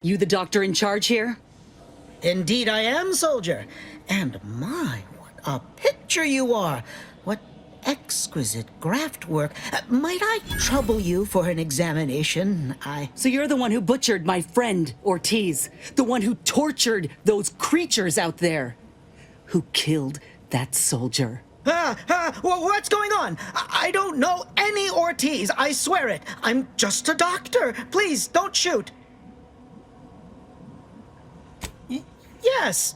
You the doctor in charge here? Indeed I am, soldier. And my, what a picture you are. What exquisite graft work. Might I trouble you for an examination? So you're the one who butchered my friend, Ortiz. The one who tortured those creatures out there. Who killed that soldier. What's going on? I don't know any Ortiz, I swear it. I'm just a doctor. Please, don't shoot. Yes.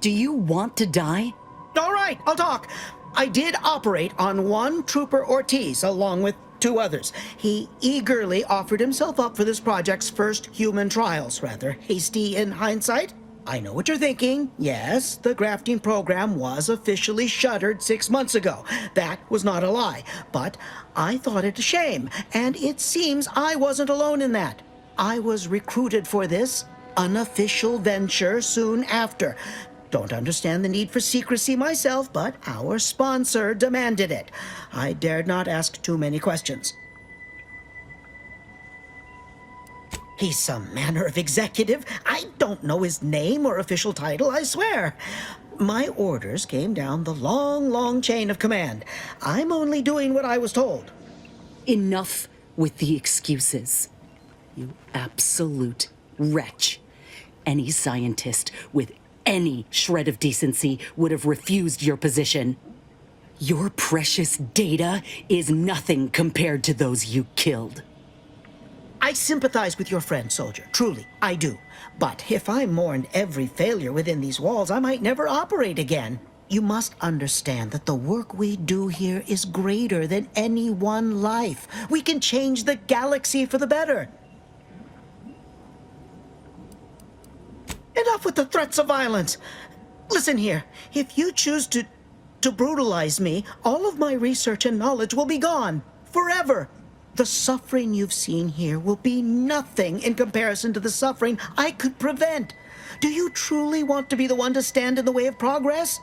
Do you want to die? All right, I'll talk. I did operate on one Trooper Ortiz, along with 2 others. He eagerly offered himself up for this project's first human trials. Rather hasty in hindsight. I know what you're thinking. Yes, the grafting program was officially shuttered 6 months ago. That was not a lie. But I thought it a shame, and it seems I wasn't alone in that. I was recruited for this unofficial venture soon after. Don't understand the need for secrecy myself, but our sponsor demanded it. I dared not ask too many questions. He's some manner of executive. I don't know his name or official title, I swear. My orders came down the long, long chain of command. I'm only doing what I was told. Enough with the excuses. You absolute wretch. Any scientist with any shred of decency would have refused your position. Your precious data is nothing compared to those you killed. I sympathize with your friend, soldier. Truly, I do. But if I mourned every failure within these walls, I might never operate again. You must understand that the work we do here is greater than any one life. We can change the galaxy for the better. Enough with the threats of violence. Listen here, if you choose to brutalize me, all of my research and knowledge will be gone. Forever. The suffering you've seen here will be nothing in comparison to the suffering I could prevent. Do you truly want to be the one to stand in the way of progress?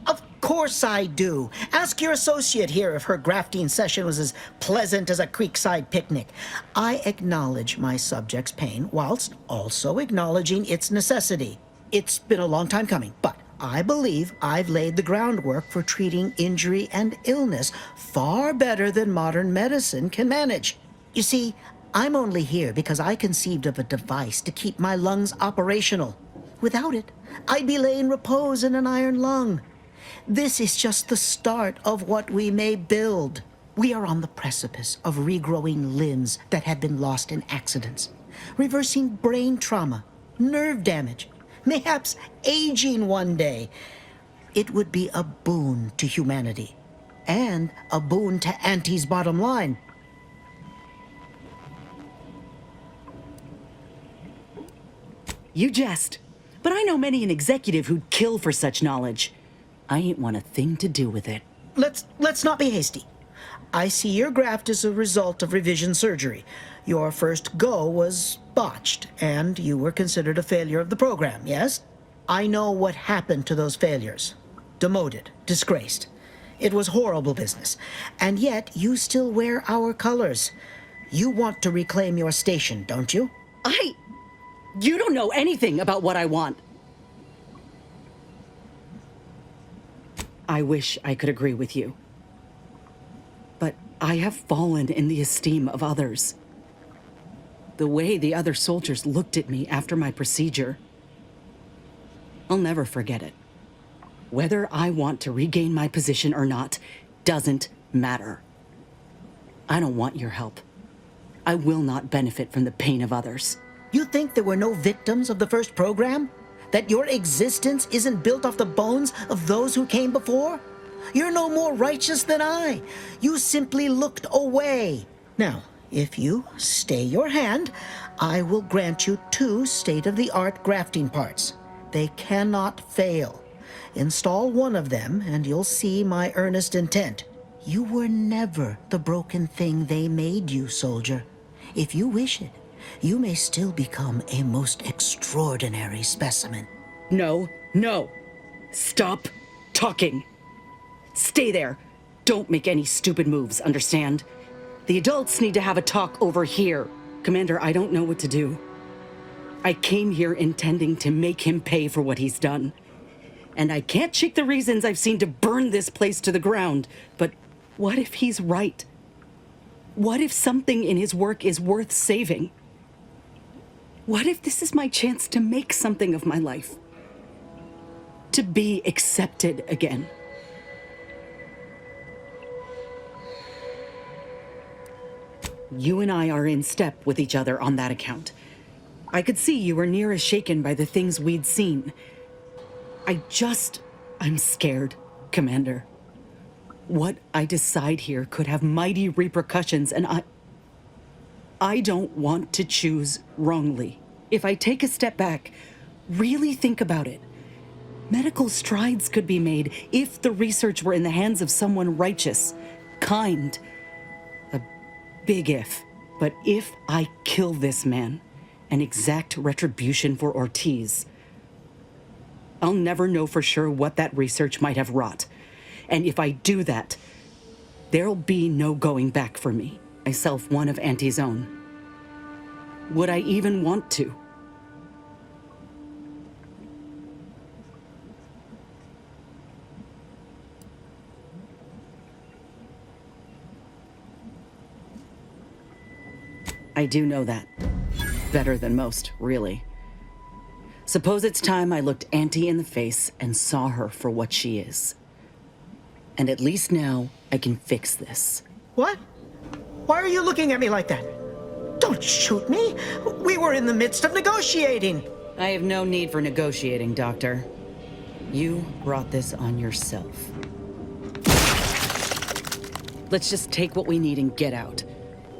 Of course I do. Ask your associate here if her grafting session was as pleasant as a creekside picnic. I acknowledge my subject's pain whilst also acknowledging its necessity. It's been a long time coming, but I believe I've laid the groundwork for treating injury and illness far better than modern medicine can manage. You see, I'm only here because I conceived of a device to keep my lungs operational. Without it, I'd be laying repose in an iron lung. This is just the start of what we may build. We are on the precipice of regrowing limbs that have been lost in accidents, reversing brain trauma, nerve damage, mayhaps aging one day. It would be a boon to humanity, and a boon to Auntie's bottom line. You jest, but I know many an executive who'd kill for such knowledge. I ain't want a thing to do with it. Let's not be hasty. I see your graft is a result of revision surgery. Your first go was botched, and you were considered a failure of the program, yes? I know what happened to those failures. Demoted, disgraced. It was horrible business. And yet, you still wear our colors. You want to reclaim your station, don't you? You don't know anything about what I want. I wish I could agree with you. But I have fallen in the esteem of others. The way the other soldiers looked at me after my procedure, I'll never forget it. Whether I want to regain my position or not doesn't matter. I don't want your help. I will not benefit from the pain of others. You think there were no victims of the first program? That your existence isn't built off the bones of those who came before? You're no more righteous than I. You simply looked away. Now, if you stay your hand, I will grant you 2 state-of-the-art grafting parts. They cannot fail. Install one of them, and you'll see my earnest intent. You were never the broken thing they made you, soldier. If you wish it, you may still become a most extraordinary specimen. No. Stop talking. Stay there. Don't make any stupid moves, understand? The adults need to have a talk over here. Commander, I don't know what to do. I came here intending to make him pay for what he's done. And I can't shake the reasons I've seen to burn this place to the ground. But what if he's right? What if something in his work is worth saving? What if this is my chance to make something of my life? To be accepted again? You and I are in step with each other on that account. I could see you were near as shaken by the things we'd seen. I'm scared, Commander. What I decide here could have mighty repercussions, and I don't want to choose wrongly. If I take a step back, really think about it. Medical strides could be made if the research were in the hands of someone righteous, kind. A big if. But if I kill this man and exact retribution for Ortiz, I'll never know for sure what that research might have wrought. And if I do that, there'll be no going back for me, myself one of Auntie's own. Would I even want to? I do know that. Better than most, really. Suppose it's time I looked Auntie in the face and saw her for what she is. And at least now, I can fix this. What? Why are you looking at me like that? Don't shoot me. We were in the midst of negotiating. I have no need for negotiating, Doctor. You brought this on yourself. Let's just take what we need and get out.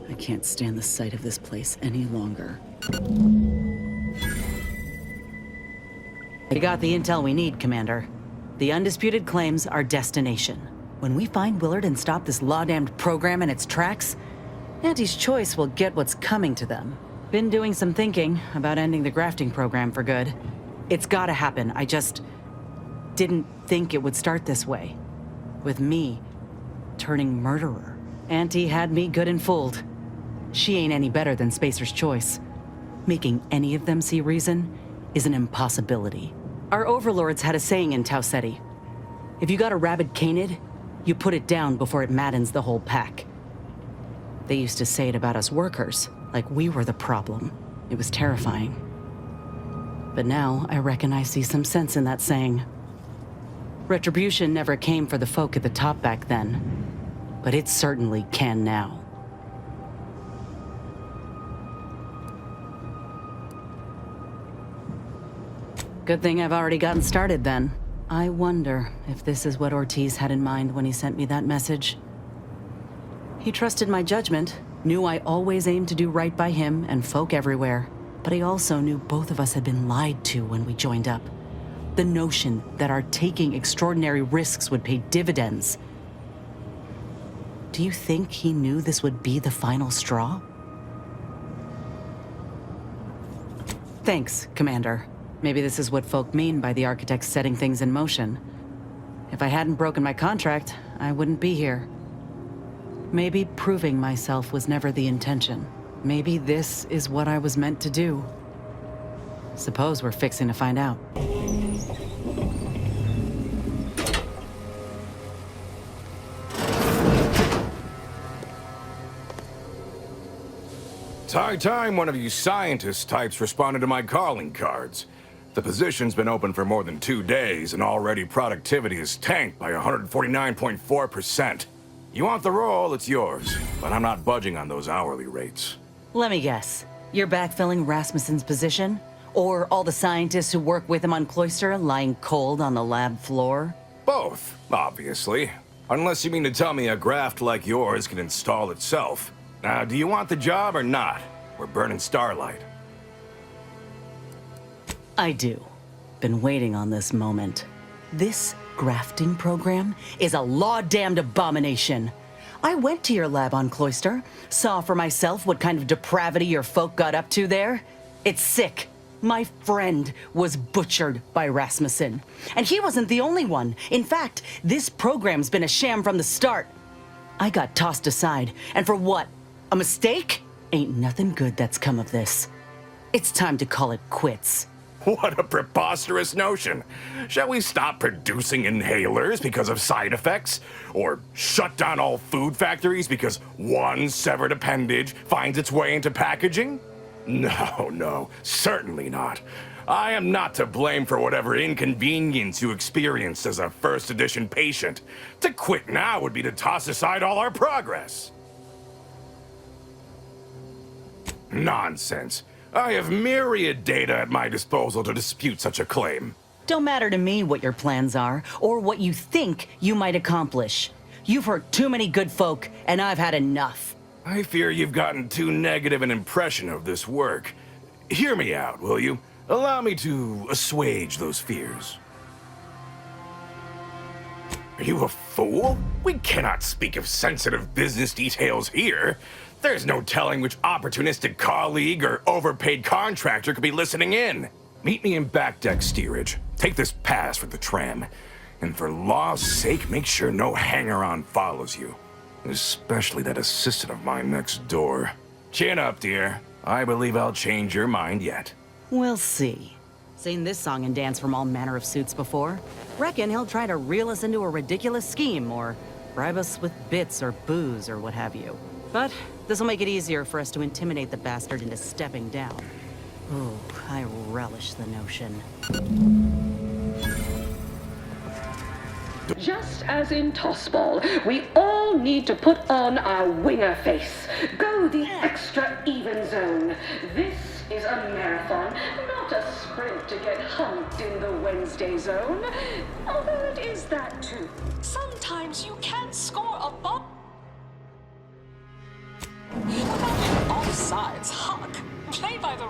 I can't stand the sight of this place any longer. We got the intel we need, Commander. The undisputed claims our destination. When we find Willard and stop this law-damned program in its tracks, Auntie's Choice will get what's coming to them. Been doing some thinking about ending the grafting program for good. It's gotta happen. I just didn't think it would start this way. With me turning murderer. Auntie had me good and fooled. She ain't any better than Spacer's Choice. Making any of them see reason is an impossibility. Our overlords had a saying in Tau Ceti. If you got a rabid canid, you put it down before it maddens the whole pack. They used to say it about us workers, like we were the problem. It was terrifying. But now I reckon I see some sense in that saying. Retribution never came for the folk at the top back then, but it certainly can now. Good thing I've already gotten started then. I wonder if this is what Ortiz had in mind when he sent me that message. He trusted my judgment, knew I always aimed to do right by him and folk everywhere. But he also knew both of us had been lied to when we joined up. The notion that our taking extraordinary risks would pay dividends. Do you think he knew this would be the final straw? Thanks, Commander. Maybe this is what folk mean by the architects setting things in motion. If I hadn't broken my contract, I wouldn't be here. Maybe proving myself was never the intention. Maybe this is what I was meant to do. Suppose we're fixing to find out. It's high time one of you scientist types responded to my calling cards. The position's been open for more than 2 days, and already productivity is tanked by 149.4%. You want the role, it's yours, but I'm not budging on those hourly rates. Let me guess. You're backfilling Rasmussen's position? Or all the scientists who work with him on Cloister lying cold on the lab floor? Both, obviously. Unless you mean to tell me a graft like yours can install itself. Now, do you want the job or not? We're burning starlight. I do. Been waiting on this moment. This grafting program is a law-damned abomination. I went to your lab on Cloister, saw for myself what kind of depravity your folk got up to there. It's sick. My friend was butchered by Rasmussen. And he wasn't the only one. In fact, this program's been a sham from the start. I got tossed aside. And for what? A mistake? Ain't nothing good that's come of this. It's time to call it quits. What a preposterous notion. Shall we stop producing inhalers because of side effects? Or shut down all food factories because one severed appendage finds its way into packaging? No, certainly not. I am not to blame for whatever inconvenience you experienced as a first edition patient. To quit now would be to toss aside all our progress. Nonsense. I have myriad data at my disposal to dispute such a claim. Don't matter to me what your plans are, or what you think you might accomplish. You've hurt too many good folk, and I've had enough. I fear you've gotten too negative an impression of this work. Hear me out, will you? Allow me to assuage those fears. Are you a fool? We cannot speak of sensitive business details here. There's no telling which opportunistic colleague or overpaid contractor could be listening in. Meet me in back deck steerage. Take this pass for the tram. And for law's sake, make sure no hanger-on follows you. Especially that assistant of mine next door. Chin up, dear. I believe I'll change your mind yet. We'll see. Seen this song and dance from all manner of suits before. Reckon he'll try to reel us into a ridiculous scheme or bribe us with bits or booze or what have you. But this'll make it easier for us to intimidate the bastard into stepping down. Ooh, I relish the notion. Just as in tossball, we all need to put on our winger face. Go the extra even zone. This is a marathon, not a sprint to get humped in the Wednesday zone. Although it is that too. Sometimes you can score a ball without an offsides huck. Play by the...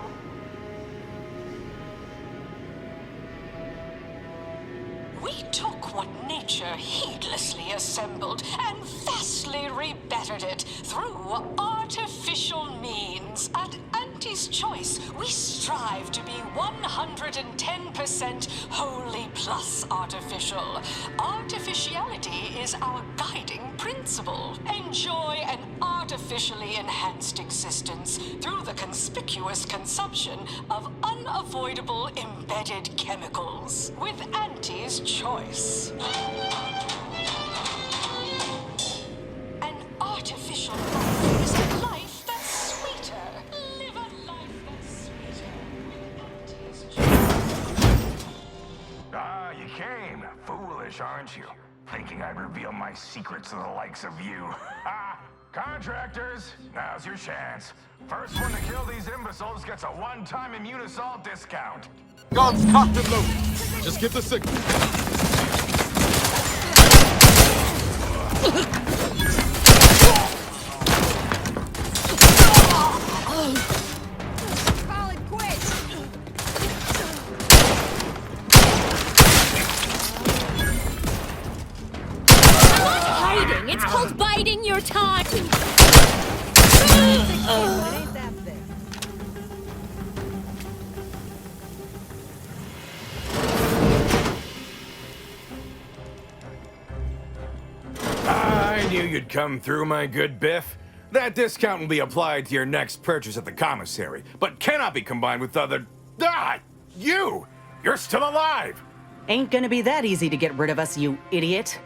We took what nature heedlessly assembled and vastly rebettered it through artificial means. At Auntie's Choice, we strive to be 110% wholly plus artificial. Artificiality is our guiding principle. Enjoy an artificially enhanced existence through the conspicuous consumption of unavoidable embedded chemicals. With Auntie's Choice. An artificial life is a life that's sweeter. Live a life that's sweeter with Auntie's Choice. Ah, you came. Foolish, aren't you? Thinking I'd reveal my secrets to the likes of you. Ha! Contractors, now's your chance. First one to kill these imbeciles gets a one-time immune assault discount. Guns cocked and loaded. Just give the signal. Call it quits! Not hiding! It's called biding your time! It ain't that thick. I knew you'd come through, my good Biff. That discount will be applied to your next purchase at the commissary, but cannot be combined with other... Ah! You! You're still alive! Ain't gonna be that easy to get rid of us, you idiot.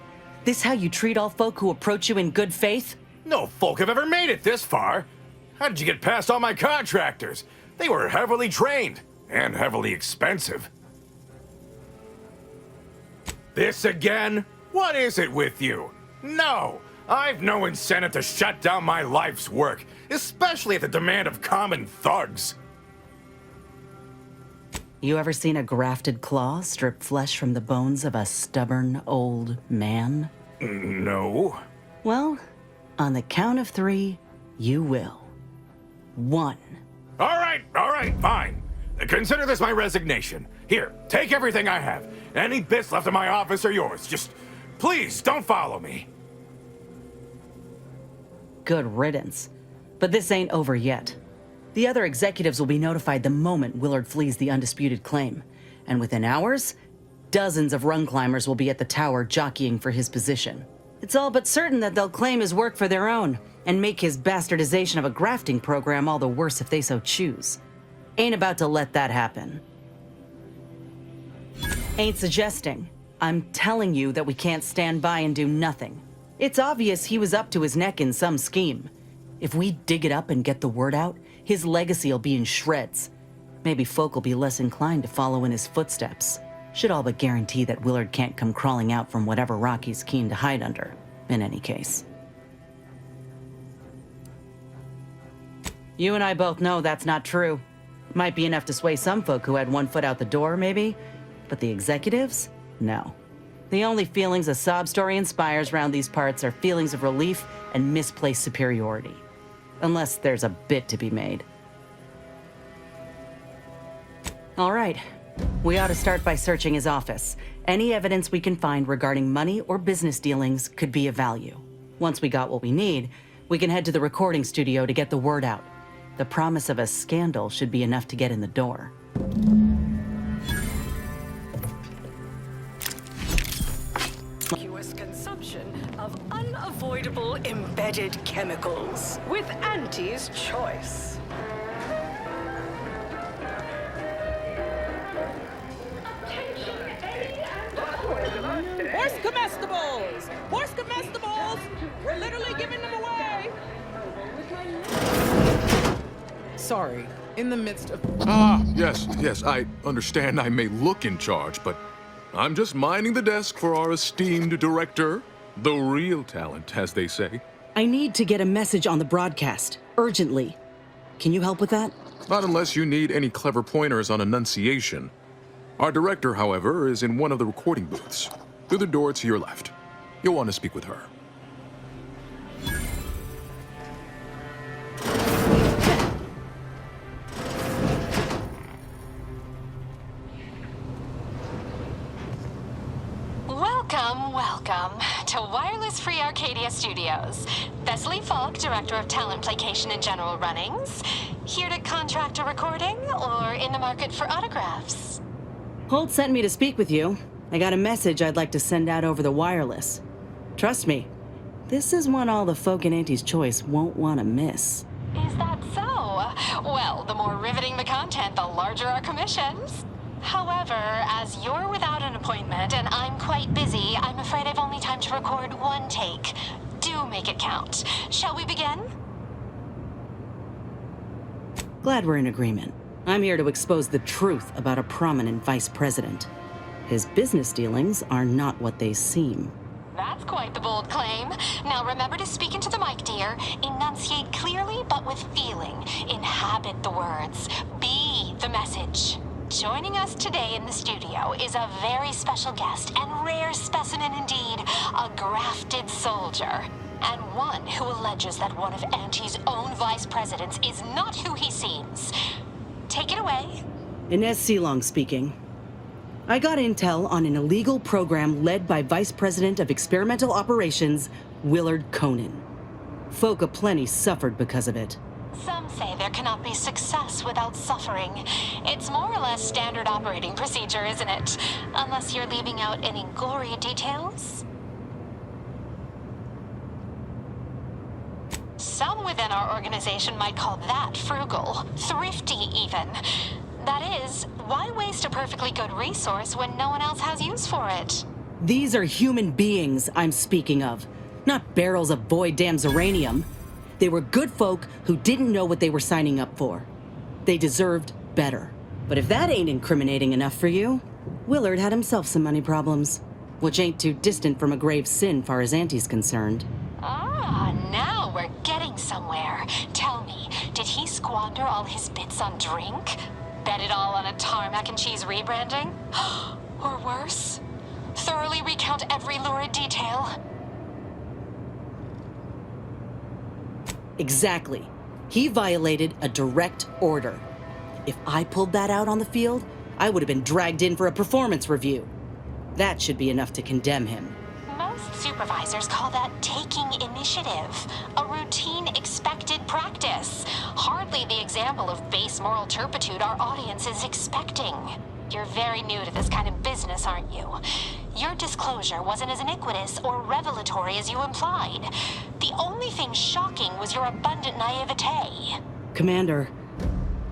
This how you treat all folk who approach you in good faith? No folk have ever made it this far. How did you get past all my contractors? They were heavily trained and heavily expensive. This again? What is it with you? No, I've no incentive to shut down my life's work, especially at the demand of common thugs. You ever seen a grafted claw strip flesh from the bones of a stubborn old man? No. Well, on the count of 3, you will. 1. All right, fine. Consider this my resignation. Here, take everything I have. Any bits left in my office are yours. Just, please, don't follow me. Good riddance. But this ain't over yet. The other executives will be notified the moment Willard flees the undisputed claim. And within hours, dozens of rung climbers will be at the tower jockeying for his position. It's all but certain that they'll claim his work for their own and make his bastardization of a grafting program all the worse if they so choose. Ain't about to let that happen. Ain't suggesting. I'm telling you that we can't stand by and do nothing. It's obvious he was up to his neck in some scheme. If we dig it up and get the word out, his legacy will be in shreds. Maybe folk will be less inclined to follow in his footsteps. Should all but guarantee that Willard can't come crawling out from whatever rock he's keen to hide under, in any case. You and I both know that's not true. Might be enough to sway some folk who had one foot out the door, maybe. But the executives? No. The only feelings a sob story inspires round these parts are feelings of relief and misplaced superiority. Unless there's a bit to be made. All right. We ought to start by searching his office. Any evidence we can find regarding money or business dealings could be of value. Once we got what we need, we can head to the recording studio to get the word out. The promise of a scandal should be enough to get in the door. Consumption of unavoidable embedded chemicals with Auntie's choice. Horse comestibles! Horse comestibles! We're literally giving them away! Sorry, in the midst of... Yes, I understand I may look in charge, but I'm just minding the desk for our esteemed director. The real talent, as they say. I need to get a message on the broadcast, urgently. Can you help with that? Not unless you need any clever pointers on enunciation. Our director, however, is in one of the recording booths. Through the door to your left. You'll want to speak with her. Welcome to Wireless Free Arcadia Studios. Thessaly Falk, Director of Talent Placation and General Runnings. Here to contract a recording or in the market for autographs? Holt sent me to speak with you. I got a message I'd like to send out over the wireless. Trust me, this is one all the folk in Auntie's choice won't want to miss. Is that so? Well, the more riveting the content, the larger our commissions. However, as you're without an appointment and I'm quite busy, I'm afraid I've only time to record one take. Do make it count. Shall we begin? Glad we're in agreement. I'm here to expose the truth about a prominent vice president. His business dealings are not what they seem. That's quite the bold claim. Now remember to speak into the mic, dear. Enunciate clearly but with feeling. Inhabit the words. Be the message. Joining us today in the studio is a very special guest and rare specimen indeed, a grafted soldier. And one who alleges that one of Auntie's own vice presidents is not who he seems. Take it away. Inez Seelong speaking. I got intel on an illegal program led by Vice President of Experimental Operations, Willard Konnen. Folk aplenty suffered because of it. Some say there cannot be success without suffering. It's more or less standard operating procedure, isn't it? Unless you're leaving out any gory details. Some within our organization might call that frugal, thrifty even. That is, why waste a perfectly good resource when no one else has use for it? These are human beings I'm speaking of, not barrels of void damn uranium. They were good folk who didn't know what they were signing up for. They deserved better. But if that ain't incriminating enough for you, Willard had himself some money problems, which ain't too distant from a grave sin far as Auntie's concerned. Ah, now we're getting somewhere. Tell me, did he squander all his bits on drink? Bet it all on a tarmac and cheese rebranding? Or worse? Thoroughly recount every lurid detail? Exactly. He violated a direct order. If I pulled that out on the field, I would have been dragged in for a performance review. That should be enough to condemn him. Most supervisors call that taking initiative, a routine expected practice. Hardly exactly the example of base moral turpitude our audience is expecting. You're very new to this kind of business, aren't you? Your disclosure wasn't as iniquitous or revelatory as you implied. The only thing shocking was your abundant naivete. Commander,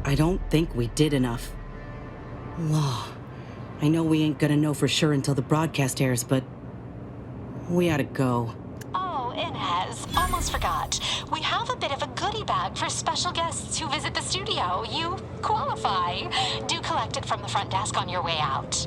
I don't think we did enough. Law. I know we ain't gonna know for sure until the broadcast airs, but we ought to go. Oh, Inez, almost forgot. We have a bit of a goodie bag for special guests who visit the studio. You qualify. Do collect it from the front desk on your way out.